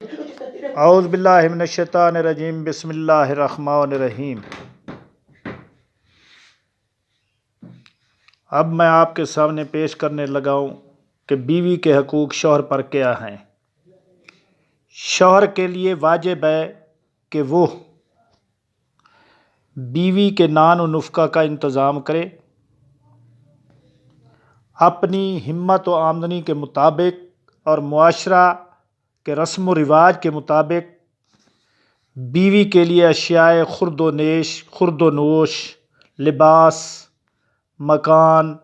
اعوذ باللہ من الشیطان الرجیم، بسم اللہ الرحمن الرحیم۔ اب میں آپ کے سامنے پیش کرنے لگا ہوں کہ بیوی کے حقوق شوہر پر کیا ہیں۔ شوہر کے لیے واجب ہے کہ وہ بیوی کے نان و نفقہ کا انتظام کرے، اپنی ہمت و آمدنی کے مطابق اور معاشرہ کے رسم و رواج کے مطابق بیوی کے لیے اشیاء خرد و نوش، لباس، مکان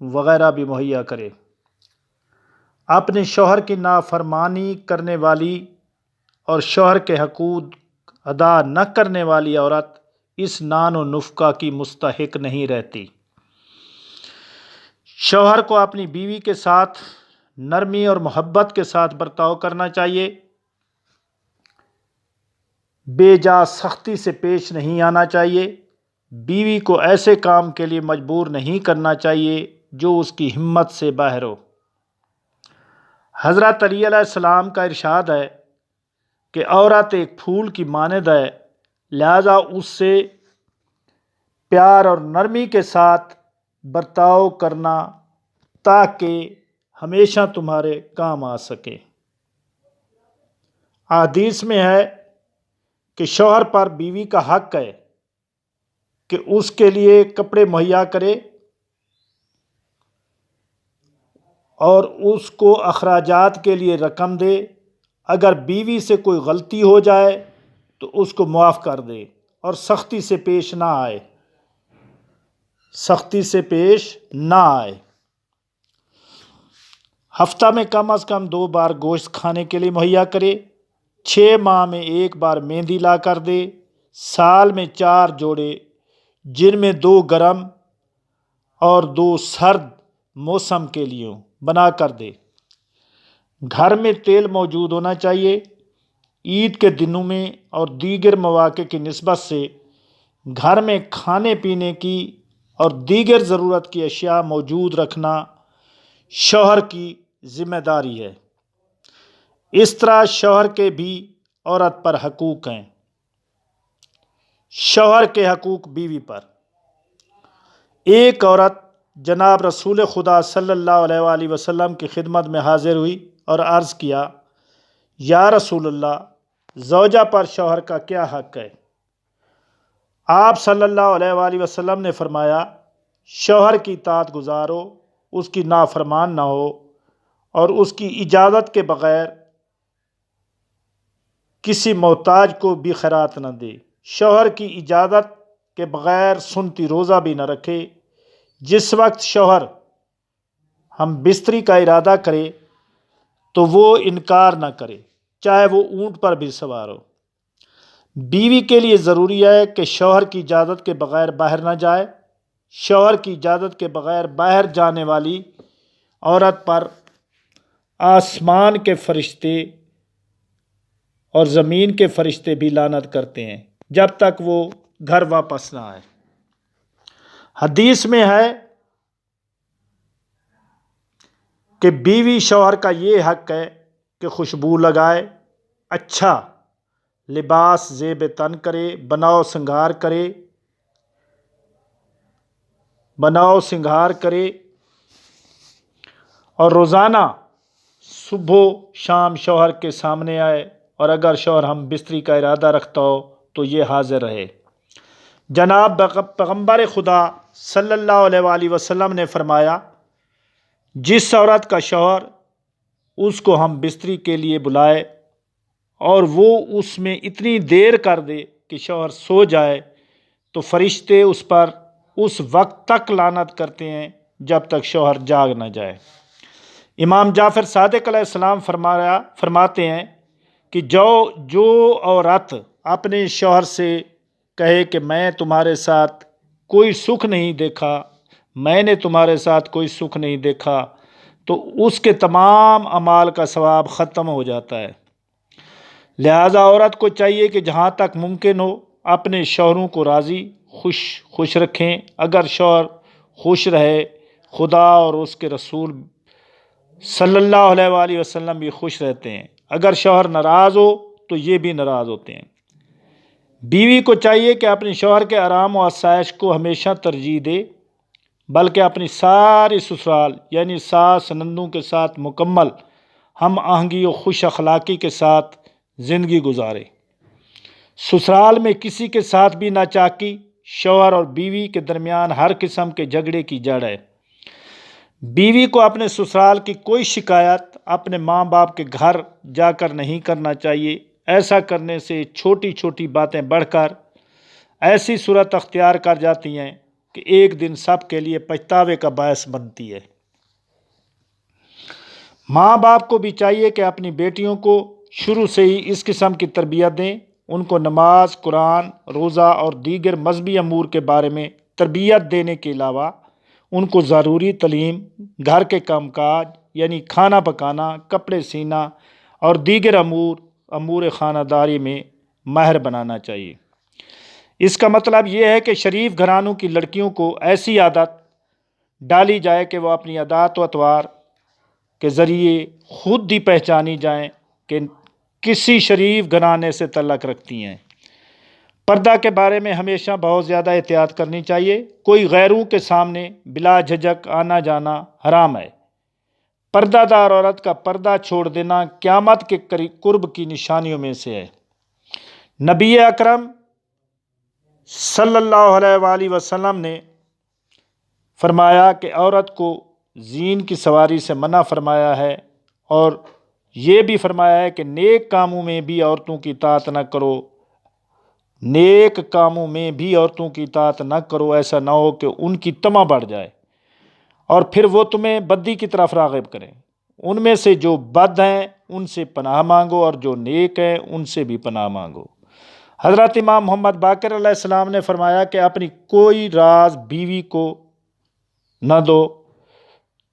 وغیرہ بھی مہیا کرے۔ اپنے شوہر کی نافرمانی کرنے والی اور شوہر کے حقوق ادا نہ کرنے والی عورت اس نان و نفقہ کی مستحق نہیں رہتی۔ شوہر کو اپنی بیوی کے ساتھ نرمی اور محبت کے ساتھ برتاؤ کرنا چاہیے، بے جا سختی سے پیش نہیں آنا چاہیے، بیوی کو ایسے کام کے لیے مجبور نہیں کرنا چاہیے جو اس کی ہمت سے باہر ہو۔ حضرت علی علیہ السلام کا ارشاد ہے کہ عورت ایک پھول کی مانند ہے، لہذا اس سے پیار اور نرمی کے ساتھ برتاؤ کرنا تاکہ ہمیشہ تمہارے کام آ سکے۔ حدیث میں ہے کہ شوہر پر بیوی کا حق ہے کہ اس کے لیے کپڑے مہیا کرے اور اس کو اخراجات کے لیے رقم دے۔ اگر بیوی سے کوئی غلطی ہو جائے تو اس کو معاف کر دے اور سختی سے پیش نہ آئے۔ ہفتہ میں کم از کم 2 بار گوشت کھانے کے لیے مہیا کرے، 6 ماہ میں 1 بار مہندی لا کر دے، سال میں 4 جوڑے جن میں 2 گرم اور 2 سرد موسم کے لیے بنا کر دے۔ گھر میں تیل موجود ہونا چاہیے۔ عید کے دنوں میں اور دیگر مواقع کی نسبت سے گھر میں کھانے پینے کی اور دیگر ضرورت کی اشیاء موجود رکھنا شوہر کی ذمہ داری ہے۔ اس طرح شوہر کے بھی عورت پر حقوق ہیں۔ شوہر کے حقوق بیوی پر۔ ایک عورت جناب رسول خدا صلی اللہ علیہ وآلہ وسلم کی خدمت میں حاضر ہوئی اور عرض کیا، یا رسول اللہ، زوجہ پر شوہر کا کیا حق ہے؟ آپ صلی اللہ علیہ وآلہ وسلم نے فرمایا، شوہر کی اطاعت گزار ہو، اس کی نافرمان نہ ہو اور اس کی اجازت کے بغیر کسی محتاج کو بھی خیرات نہ دے۔ شوہر کی اجازت کے بغیر سنتی روزہ بھی نہ رکھے۔ جس وقت شوہر ہم بستری کا ارادہ کرے تو وہ انکار نہ کرے، چاہے وہ اونٹ پر بھی سوار ہو۔ بیوی کے لیے ضروری ہے کہ شوہر کی اجازت کے بغیر باہر نہ جائے۔ شوہر کی اجازت کے بغیر باہر جانے والی عورت پر آسمان کے فرشتے اور زمین کے فرشتے بھی لعنت کرتے ہیں جب تک وہ گھر واپس نہ آئے۔ حدیث میں ہے کہ بیوی شوہر کا یہ حق ہے کہ خوشبو لگائے، اچھا لباس زیب تن کرے، بناؤ سنگھار کرے اور روزانہ صبح و شام شوہر کے سامنے آئے، اور اگر شوہر ہم بستری کا ارادہ رکھتا ہو تو یہ حاضر رہے۔ جناب پیغمبر خدا صلی اللہ علیہ وآلہ وسلم نے فرمایا، جس عورت کا شوہر اس کو ہم بستری کے لیے بلائے اور وہ اس میں اتنی دیر کر دے کہ شوہر سو جائے تو فرشتے اس پر اس وقت تک لعنت کرتے ہیں جب تک شوہر جاگ نہ جائے۔ امام جعفر صادق علیہ السلام فرماتے ہیں کہ جو عورت اپنے شوہر سے کہے کہ میں نے تمہارے ساتھ کوئی سکھ نہیں دیکھا تو اس کے تمام اعمال کا ثواب ختم ہو جاتا ہے۔ لہذا عورت کو چاہیے کہ جہاں تک ممکن ہو اپنے شوہروں کو راضی خوش رکھیں۔ اگر شوہر خوش رہے، خدا اور اس کے رسول صلی اللہ علیہ وآلہ وسلم بھی خوش رہتے ہیں۔ اگر شوہر ناراض ہو تو یہ بھی ناراض ہوتے ہیں۔ بیوی کو چاہیے کہ اپنے شوہر کے آرام و آسائش کو ہمیشہ ترجیح دے، بلکہ اپنی ساری سسرال یعنی ساس نندوں کے ساتھ مکمل ہم آہنگی و خوش اخلاقی کے ساتھ زندگی گزارے۔ سسرال میں کسی کے ساتھ بھی ناچاکی شوہر اور بیوی کے درمیان ہر قسم کے جھگڑے کی جڑ ہے۔ بیوی کو اپنے سسرال کی کوئی شکایت اپنے ماں باپ کے گھر جا کر نہیں کرنا چاہیے۔ ایسا کرنے سے چھوٹی چھوٹی باتیں بڑھ کر ایسی صورت اختیار کر جاتی ہیں کہ ایک دن سب کے لیے پچھتاوے کا باعث بنتی ہے۔ ماں باپ کو بھی چاہیے کہ اپنی بیٹیوں کو شروع سے ہی اس قسم کی تربیت دیں، ان کو نماز، قرآن، روزہ اور دیگر مذہبی امور کے بارے میں تربیت دینے کے علاوہ ان کو ضروری تعلیم، گھر کے کام کاج یعنی کھانا پکانا، کپڑے سینا اور دیگر امور خانہ داری میں ماہر بنانا چاہیے۔ اس کا مطلب یہ ہے کہ شریف گھرانوں کی لڑکیوں کو ایسی عادت ڈالی جائے کہ وہ اپنی عادات و اطوار کے ذریعے خود ہی پہچانی جائیں کہ کسی شریف گھرانے سے تعلق رکھتی ہیں۔ پردہ کے بارے میں ہمیشہ بہت زیادہ احتیاط کرنی چاہیے۔ کوئی غیروں کے سامنے بلا جھجک آنا جانا حرام ہے۔ پردہ دار عورت کا پردہ چھوڑ دینا قیامت کے قرب کی نشانیوں میں سے ہے۔ نبی اکرم صلی اللہ علیہ وآلہ وسلم نے فرمایا کہ عورت کو زین کی سواری سے منع فرمایا ہے، اور یہ بھی فرمایا ہے کہ نیک کاموں میں بھی عورتوں کی اطاعت نہ کرو، نیک کاموں میں بھی عورتوں کی اطاعت نہ کرو، ایسا نہ ہو کہ ان کی طمع بڑھ جائے اور پھر وہ تمہیں بدی کی طرف راغب کریں۔ ان میں سے جو بد ہیں ان سے پناہ مانگو، اور جو نیک ہیں ان سے بھی پناہ مانگو۔ حضرت امام محمد باقر علیہ السلام نے فرمایا کہ اپنی کوئی راز بیوی کو نہ دو،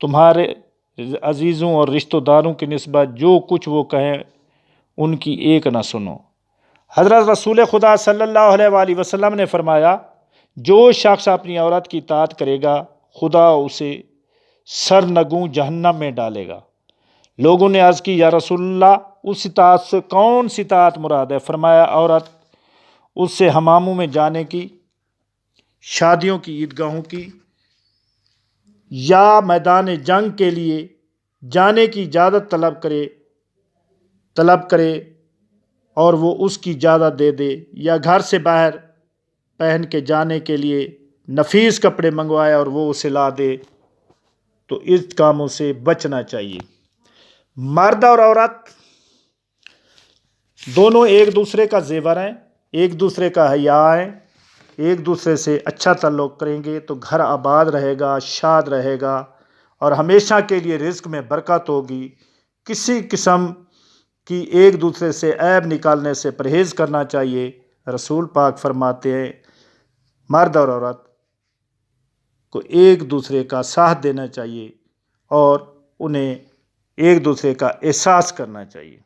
تمہارے عزیزوں اور رشتہ داروں کی نسبت جو کچھ وہ کہیں ان کی ایک نہ سنو۔ حضرت رسول خدا صلی اللہ علیہ وآلہ وسلم نے فرمایا، جو شخص اپنی عورت کی اطاعت کرے گا خدا اسے سرنگوں جہنم میں ڈالے گا۔ لوگوں نے عرض کی، یا رسول اللہ، اس اطاعت سے کون سی اطاعت مراد ہے؟ فرمایا، عورت اس سے حماموں میں جانے کی، شادیوں کی عیدگاہوں کی یا میدان جنگ کے لیے جانے کی اجازت طلب کرے اور وہ اس کی اجازت دے دے، یا گھر سے باہر پہن کے جانے کے لیے نفیس کپڑے منگوائے اور وہ اسے لا دے، تو اس کاموں سے بچنا چاہیے۔ مرد اور عورت دونوں ایک دوسرے کا زیور ہیں، ایک دوسرے کا حیا ہیں، ایک دوسرے سے اچھا تعلق کریں گے تو گھر آباد رہے گا، شاد رہے گا اور ہمیشہ کے لیے رزق میں برکت ہوگی۔ کسی قسم کی ایک دوسرے سے عیب نکالنے سے پرہیز کرنا چاہیے۔ رسول پاک فرماتے ہیں، مرد اور عورت کو ایک دوسرے کا ساتھ دینا چاہیے اور انہیں ایک دوسرے کا احساس کرنا چاہیے۔